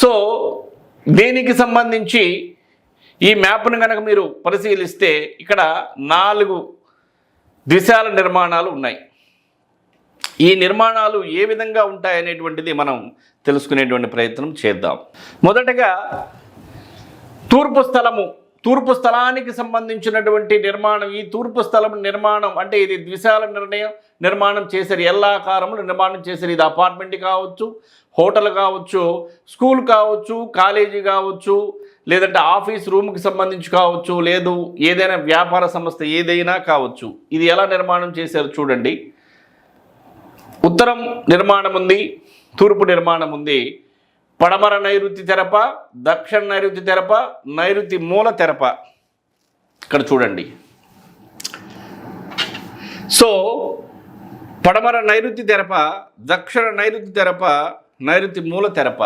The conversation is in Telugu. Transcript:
సో దీనికి సంబంధించి ఈ మ్యాప్ను కనుక మీరు పరిశీలిస్తే ఇక్కడ 4 దిశాల నిర్మాణాలు ఉన్నాయి. ఈ నిర్మాణాలు ఏ విధంగా ఉంటాయనేటువంటిది మనం తెలుసుకునేటువంటి ప్రయత్నం చేద్దాం. మొదటగా తూర్పు స్థలానికి సంబంధించినటువంటి నిర్మాణం. ఈ తూర్పు స్థలం నిర్మాణం అంటే ఇది ద్విశాల నిర్మాణం చేశారు, ఎల్లాకారంలో నిర్మాణం చేశారు. ఇది అపార్ట్మెంట్ కావచ్చు, హోటల్ కావచ్చు, స్కూల్ కావచ్చు, కాలేజీ కావచ్చు, లేదంటే ఆఫీస్ రూమ్కి సంబంధించి కావచ్చు, లేదు ఏదైనా వ్యాపార సంస్థ ఏదైనా కావచ్చు. ఇది ఎలా నిర్మాణం చేశారు చూడండి. ఉత్తరం నిర్మాణం ఉంది, తూర్పు నిర్మాణం ఉంది, పడమర నైరుతి తెరప, దక్షిణ నైరుతి తెరప, నైరుతి మూల తెరప. ఇక్కడ చూడండి. సో పడమర నైరుతి తెరప, దక్షిణ నైరుతి తెరప, నైరుతి మూల తెరప.